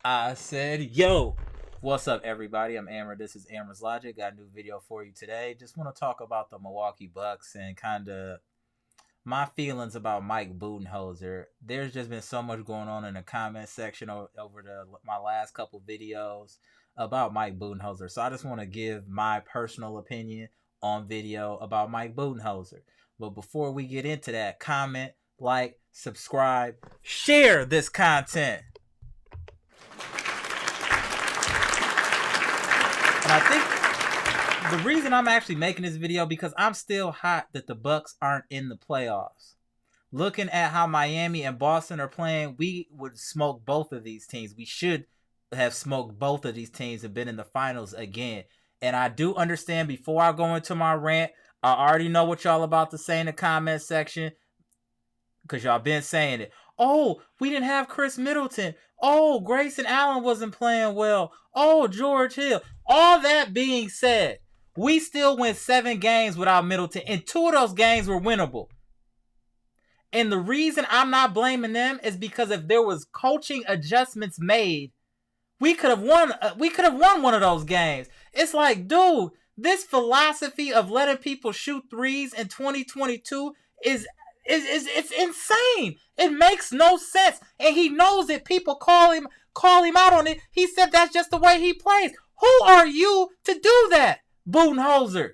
I said, yo, what's up, everybody? I'm Amara. This is amaraslogic. Got a new video for you today. Just want to talk about the Milwaukee Bucks and kind of my feelings about Mike Bundenholzer. There's just been so much going on in the comment section over my last couple videos about Mike Bundenholzer. So I just want to give my personal opinion on video about Mike Bundenholzer. But before we get into that, comment, like, subscribe, share this content. And I think the reason I'm actually making this video because I'm still hot that the Bucks aren't in the playoffs. Looking at how Miami and Boston are playing, we would smoke both of these teams. We should have smoked both of these teams and been in the finals again. And I do understand, before I go into my rant, I already know what y'all about to say in the comment section because y'all been saying it. Oh, we didn't have Khris Middleton. Oh, Grayson Allen wasn't playing well. Oh, George Hill. All that being said, we still went 7 games without Middleton, and 2 of those games were winnable. And the reason I'm not blaming them is because if there was coaching adjustments made, we could have won. We could have won one of those games. It's like, dude, this philosophy of letting people shoot threes in 2022 is it's insane. It makes no sense, and he knows it. People call him out on it. He said that's just the way he plays. Who are you to do that, Bundenholzer?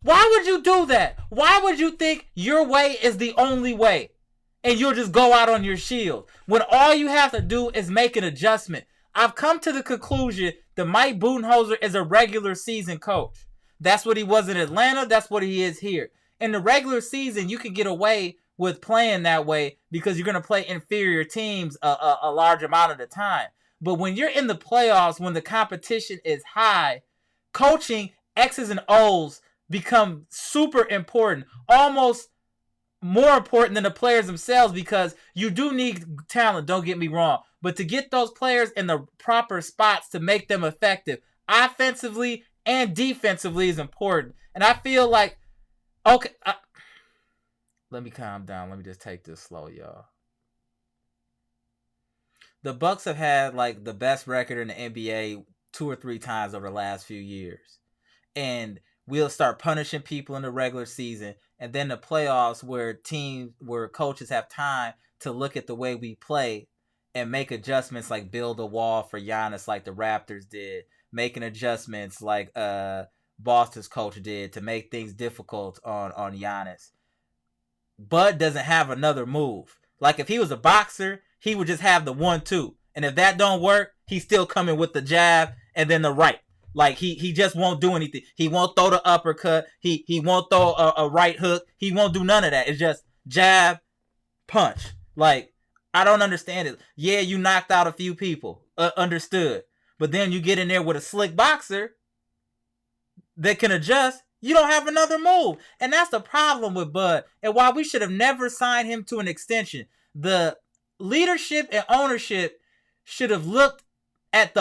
Why would you do that? Why would you think your way is the only way and you'll just go out on your shield when all you have to do is make an adjustment? I've come to the conclusion that Mike Bundenholzer is a regular season coach. That's what he was in Atlanta. That's what he is here. In the regular season, you can get away with playing that way because you're going to play inferior teams a large amount of the time. But when you're in the playoffs, when the competition is high, coaching X's and O's become super important, almost more important than the players themselves, because you do need talent, don't get me wrong. But to get those players in the proper spots to make them effective, offensively and defensively, is important. And I feel like, okay, let me calm down. Let me just take this slow, y'all. The Bucks have had like the best record in the NBA 2 or 3 times over the last few years. And we'll start punishing people in the regular season. And then the playoffs where coaches have time to look at the way we play and make adjustments, like build a wall for Giannis like the Raptors did. Making adjustments like Boston's coach did to make things difficult on Giannis. Bud doesn't have another move. Like if he was a boxer, he would just have the 1-2. And if that don't work, he's still coming with the jab and then the right. Like he just won't do anything. He won't throw the uppercut. He won't throw a right hook. He won't do none of that. It's just jab, punch. Like, I don't understand it. Yeah, you knocked out a few people. Understood. But then you get in there with a slick boxer that can adjust. You don't have another move. And that's the problem with Bud. And why we should have never signed him to an extension. The leadership and ownership should have looked at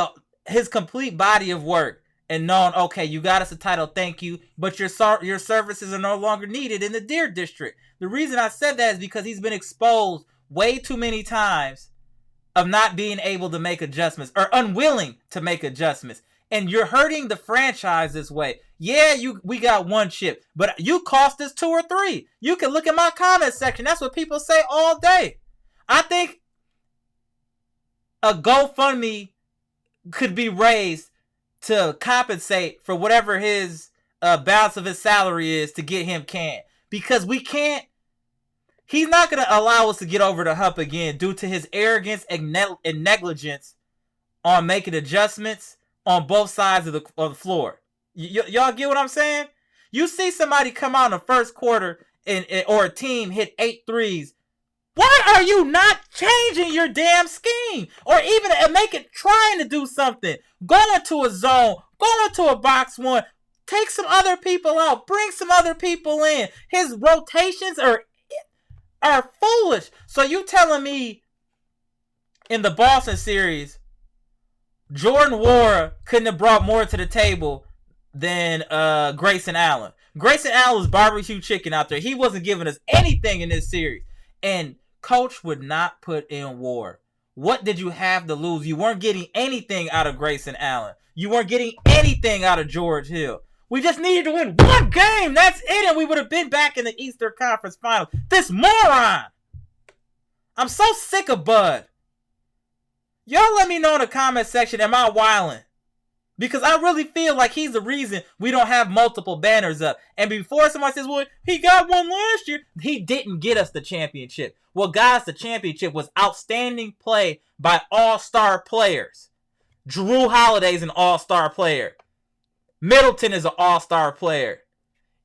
his complete body of work and known, okay, you got us a title, thank you, but your services are no longer needed in the Deer District. The reason I said that is because he's been exposed way too many times of not being able to make adjustments or unwilling to make adjustments. And you're hurting the franchise this way. Yeah, we got 1 chip, but you cost us 2 or 3. You can look at my comment section. That's what people say all day. I think a GoFundMe could be raised to compensate for whatever his balance of his salary is to get him canned. Because we can't. He's not going to allow us to get over the hump again due to his arrogance and negligence on making adjustments on both sides of the floor. Y'all get what I'm saying? You see somebody come out in the first quarter or a team hit 8 threes. Why are you not changing your damn scheme? Or even trying to do something. Go into a zone. Go into a box one. Take some other people out. Bring some other people in. His rotations are foolish. So you telling me in the Boston series, Jordan Nwora couldn't have brought more to the table than Grayson Allen. Grayson Allen was barbecue chicken out there. He wasn't giving us anything in this series. And Coach would not put in Nwora. what did you have to lose? You weren't getting anything out of Grayson Allen. You weren't getting anything out of George Hill. We just needed to win one game. That's it, and we would have been back in the Eastern Conference Finals. This moron. I'm so sick of Bud. Y'all let me know in the comment section, am I wilding? Because I really feel like he's the reason we don't have multiple banners up. And before somebody says, well, he got one last year, he didn't get us the championship. What got us the championship was outstanding play by all-star players. Jrue Holiday's an all-star player. Middleton is an all-star player.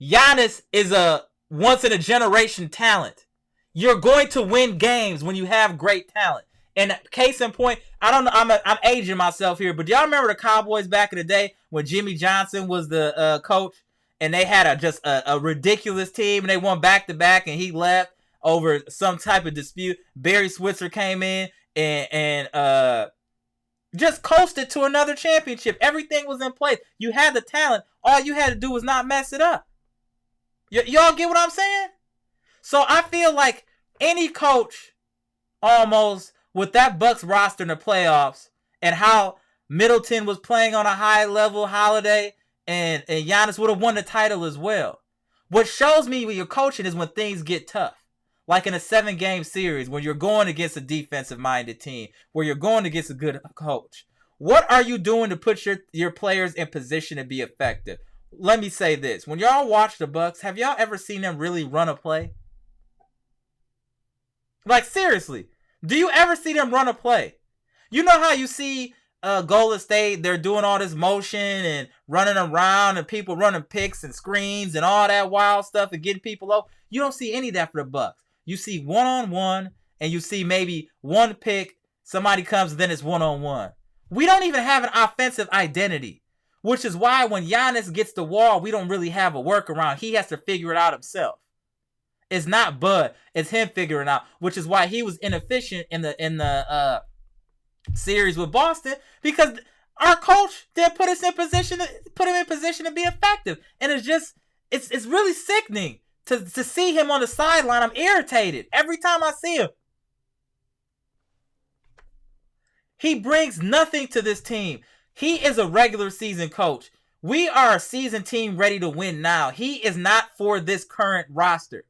Giannis is a once-in-a-generation talent. You're going to win games when you have great talent. And case in point, I don't know, I'm aging myself here, but do y'all remember the Cowboys back in the day when Jimmy Johnson was the coach, and they had just a ridiculous team, and they won back-to-back, and he left over some type of dispute. Barry Switzer came in and just coasted to another championship. Everything was in place. You had the talent. All you had to do was not mess it up. Y'all get what I'm saying? So I feel like any coach almost with that Bucks roster in the playoffs and how Middleton was playing on a high level, Holiday and Giannis would have won the title as well. What shows me when you're coaching is when things get tough. Like in a 7-game series where you're going against a defensive-minded team, where you're going against a good coach. What are you doing to put your players in position to be effective? Let me say this. When y'all watch the Bucks, have y'all ever seen them really run a play? Like, seriously. Do you ever see them run a play? You know how you see Golden State, they're doing all this motion and running around and people running picks and screens and all that wild stuff and getting people up? You don't see any of that for the Bucks. You see one-on-one and you see maybe one pick, somebody comes, then it's one-on-one. We don't even have an offensive identity, which is why when Giannis gets the wall, we don't really have a workaround. He has to figure it out himself. It's not Bud. It's him figuring out, which is why he was inefficient in the series with Boston, because our coach didn't put him in position to be effective. And it's really sickening to see him on the sideline. I'm irritated every time I see him. He brings nothing to this team. He is a regular season coach. We are a season team ready to win now. He is not for this current roster.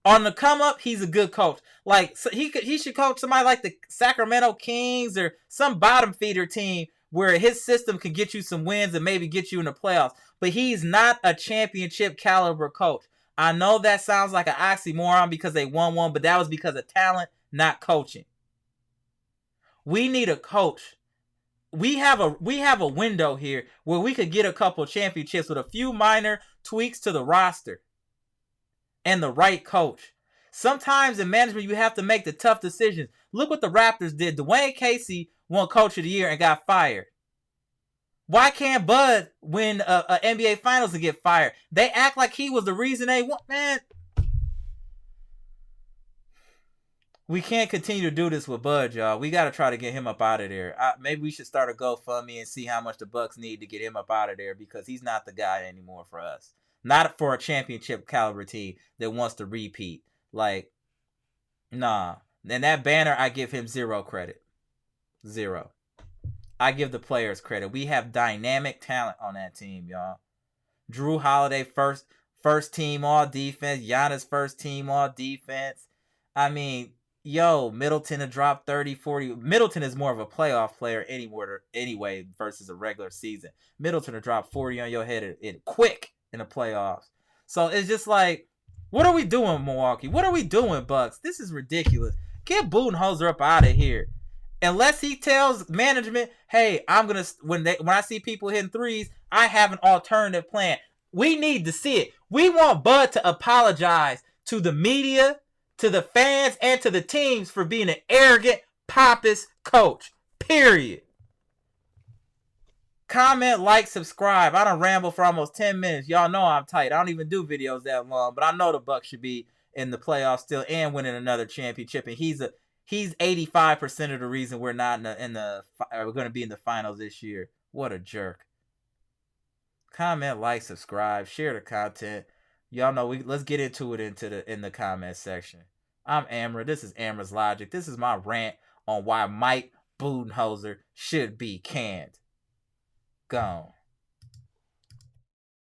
On the come up, he's a good coach. Like, so he should coach somebody like the Sacramento Kings or some bottom feeder team where his system can get you some wins and maybe get you in the playoffs. But he's not a championship caliber coach. I know that sounds like an oxymoron because they won one, but that was because of talent, not coaching. We need a coach. We have a window here where we could get a couple championships with a few minor tweaks to the roster and the right coach. Sometimes in management, you have to make the tough decisions. Look what the Raptors did. Dwayne Casey won Coach of the Year and got fired. Why can't Bud win a NBA Finals and get fired? They act like he was the reason they won. Man, we can't continue to do this with Bud, y'all. We got to try to get him up out of there. Maybe we should start a GoFundMe and see how much the Bucks need to get him up out of there, because he's not the guy anymore for us. Not for a championship caliber team that wants to repeat. Like, nah. And that banner, I give him 0 credit. 0. I give the players credit. We have dynamic talent on that team, y'all. Jrue Holiday, first team all defense. Giannis, first team all defense. I mean, Middleton to drop 30, 40. Middleton is more of a playoff player anyway versus a regular season. Middleton to drop 40 on your head quick in the playoffs. So it's just like, what are we doing, Milwaukee? What are we doing, Bucks? This is ridiculous. Get Bundenholzer up out of here. Unless he tells management, hey, I'm gonna when I see people hitting threes, I have an alternative plan. We need to see it. We want Bud to apologize to the media, to the fans, and to the teams for being an arrogant, pompous coach. Period. Comment, like, subscribe. I done ramble for almost 10 minutes. Y'all know I'm tight. I don't even do videos that long, but I know the Bucks should be in the playoffs still and winning another championship. And he's 85% of the reason we're not we're going to be in the finals this year. What a jerk. Comment, like, subscribe, share the content. Y'all know let's get into it in the comment section. I'm Amara. This is Amara's Logic. This is my rant on why Mike Bundenholzer should be canned. Gone.